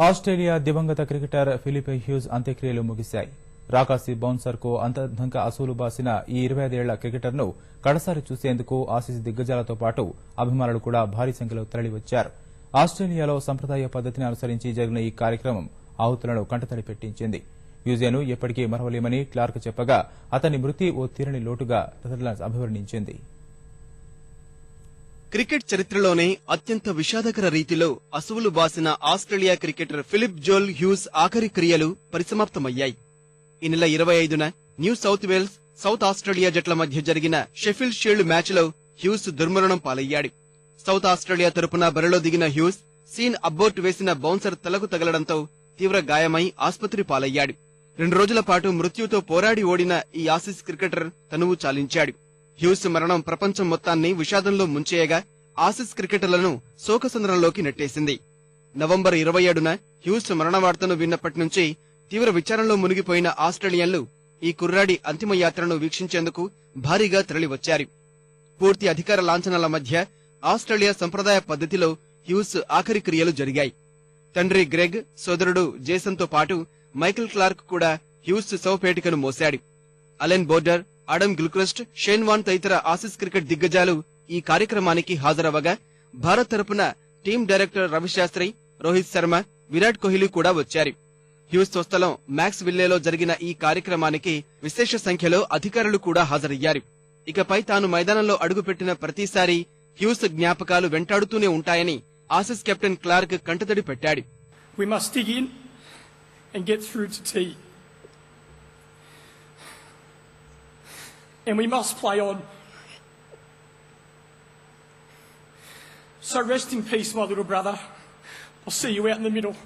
Australia దివంగత cricketer Philip hues అంత్యక్రియలు ముగిశాయి. రాకాసి బౌన్సర్ కు అంతర్ధంగా అసూలు బాసిన ఈ 25 ఏళ్ల క్రికెటర్ ను కడసారి చూసేందుకు ఆసీస్ దిగ్గజాలతో పాటు అభిమానులు కూడా భారీ సంఖ్యలో తరలివచ్చారు. ఆస్ట్రేలియాలో సంప్రదాయ పద్దతిని అనుసరించి జరిగిన ఈ కార్యక్రమం ఆహుతులను కంటతడి పెట్టించింది. హ్యూజేను ఎప్పటికీ మరవలేమని క్లార్క్ చెప్పగా అతని మృతి ఓ తీరని లోటుగా నెదర్లాండ్స్ అభివర్ణించింది. క్రికెట్ చరిత్రలోనే అత్యంత విషాదకర రీతిలో అసువులు బాసిన Australia cricketer Phillip Joel Hughes ఆఖరి క్రియలు పరిసమాప్తమయ్యాయి. ఈ నెల 25న New South Wales, South Australia జట్ల మధ్య జరిగిన షెఫీల్డ్ షీల్డ్ మ్యాచ్లో హ్యూస్ దుర్మరణం పాలయ్యాడు. సౌత్ ఆస్ట్రేలియా తరపున బరిలో దిగిన హ్యూస్ సీన్ అబ్బోర్ట్ వేసిన బౌన్సర్ తలకు తగలడంతో తీవ్ర గాయమై ఆస్పత్రి పాలయ్యాడు. 2 రోజుల పాటు మృత్యుతో పోరాడి ఓడిన ఈ ఆసీస్ క్రికెటర్ తనువు చాలించాడు. హ్యూస్ మరణం ప్రపంచం మొత్తాన్ని విషాదంలో ముంచేయగా ఆసీస్ క్రికెటర్లను శోకసంద్రంలోకి నెట్టేసింది. నవంబర్ 27న హ్యూస్ మరణ వార్తను విన్నప్పటి నుంచి తీవ్ర విచారంలో మునిగిపోయిన ఆస్ట్రేలియన్లు ఈ కుర్రాడి అంతిమయాత్రను వీక్షించేందుకు భారీగా తరలివచ్చారు. పూర్తి అధికార లాంఛనాల మధ్య ఆస్ట్రేలియా సంప్రదాయ పద్ధతిలో హ్యూస్ ఆఖరి క్రియలు జరిగాయి. తండ్రి గ్రెగ్, సోదరుడు జేసన్ తో పాటు మైకేల్ క్లార్క్ కూడా హ్యూస్ శవపేటికను మోశాడు. Allan Border, Adam Gilchrist, Shane Warne తదితర ఆసీస్ క్రికెట్ దిగ్గజాలు ఈ కార్యక్రమానికి హాజరవగా భారత్ తరపున టీం డైరెక్టర్ రవిశాస్త్రి, రోహిత్ శర్మ, విరాట్ కోహ్లీ కూడా వచ్చారు. హ్యూస్ స్వస్థలం మ్యాక్స్ విల్లేలో జరిగిన ఈ కార్యక్రమానికి విశేష సంఖ్యలో అధికారులు కూడా హాజరయ్యారు. ఇకపై తాను మైదానంలో అడుగుపెట్టిన ప్రతిసారి హ్యూస్ జ్ఞాపకాలు వెంటాడుతూనే ఉంటాయని ఆసీస్ కెప్టెన్ క్లార్క్ కంటతడి పెట్టాడు. We must dig in and get through to tea. And we must play on. So rest in peace, my little brother. I'll see you out in the middle.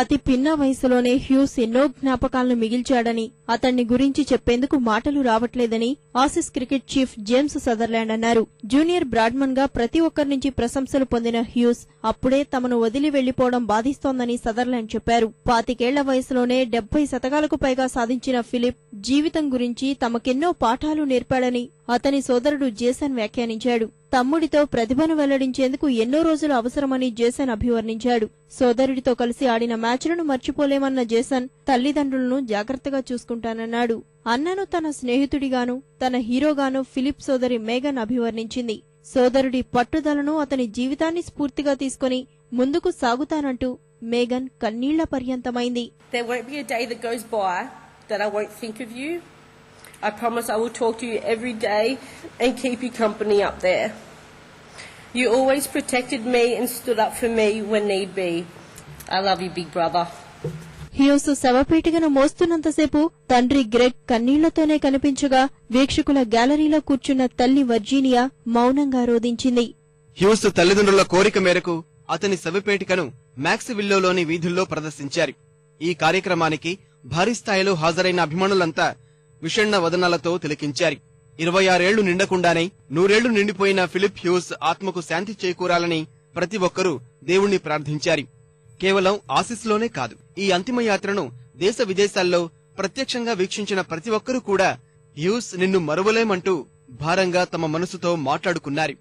అతి పిన్న వయసులోనే hues ఎన్నో జ్ఞాపకాలను మిగిల్చాడని, అతన్ని గురించి చెప్పేందుకు మాటలు రావట్లేదని Aussies cricket chief James Sutherland అన్నారు. జూనియర్ బ్రాడ్మన్ గా ప్రతి ఒక్కరి నుంచి ప్రశంసలు పొందిన హ్యూస్ అప్పుడే తమను వదిలి వెళ్లిపోవడం బాధిస్తోందని సదర్లాండ్ చెప్పారు. 25 ఏళ్ల వయసులోనే 70 శతకాలకు పైగా సాధించిన ఫిలిప్ జీవితం గురించి తమకెన్నో పాఠాలు నేర్పాడని అతని సోదరుడు జేసన్ వ్యాఖ్యానించాడు. తమ్ముడితో ప్రతిభను వెల్లడించేందుకు ఎన్నో రోజులు అవసరమని జేసన్ అభివర్ణించాడు. సోదరుడితో కలిసి ఆడిన మ్యాచ్లను మర్చిపోలేమన్న జేసన్ తల్లిదండ్రులను జాగ్రత్తగా చూసుకుంటానన్నాడు. అన్నను తన స్నేహితుడిగాను, తన హీరోగాను ఫిలిప్ సోదరి మేగన్ అభివర్ణించింది. సోదరుడి పట్టుదలను, అతని జీవితాన్ని స్ఫూర్తిగా తీసుకుని ముందుకు సాగుతానంటూ Megan కన్నీళ్ల పర్యంతమైంది. I promise I will talk to you every day and keep you company up there. You always protected me and stood up for me when need be. I love you, big brother. Hughes శవపేటికను మోస్తున్నంతసేపు తండ్రి Greg కన్నీళ్లతోనే కనిపించగా వీక్షకుల గ్యాలరీలో కూర్చున్న తల్లి Virginia మౌనంగా రోదించింది. Hues తల్లిదండ్రుల కోరిక మేరకు అతని శవపేటికను మ్యాక్స్ విల్లోలోని వీధుల్లో ప్రదర్శించారు. ఈ కార్యక్రమానికి భారీ స్థాయిలో హాజరైన అభిమానులంతా విషణ్ణ వదనాలతో తిలకించారు. 26 ఏళ్లు నిండకుండానే 100 ఏళ్లు నిండిపోయిన ఫిలిప్ హ్యూస్ ఆత్మకు శాంతి చేకూరాలని ప్రతి ఒక్కరూ దేవుణ్ణి ప్రార్థించారు. కేవలం ఆసీస్లోనే కాదు, ఈ అంతిమయాత్రను దేశ విదేశాల్లో ప్రత్యక్షంగా వీక్షించిన ప్రతి ఒక్కరూ కూడా హ్యూస్ నిన్ను మరువలేమంటూ భారంగా తమ మనసుతో మాట్లాడుకున్నారు.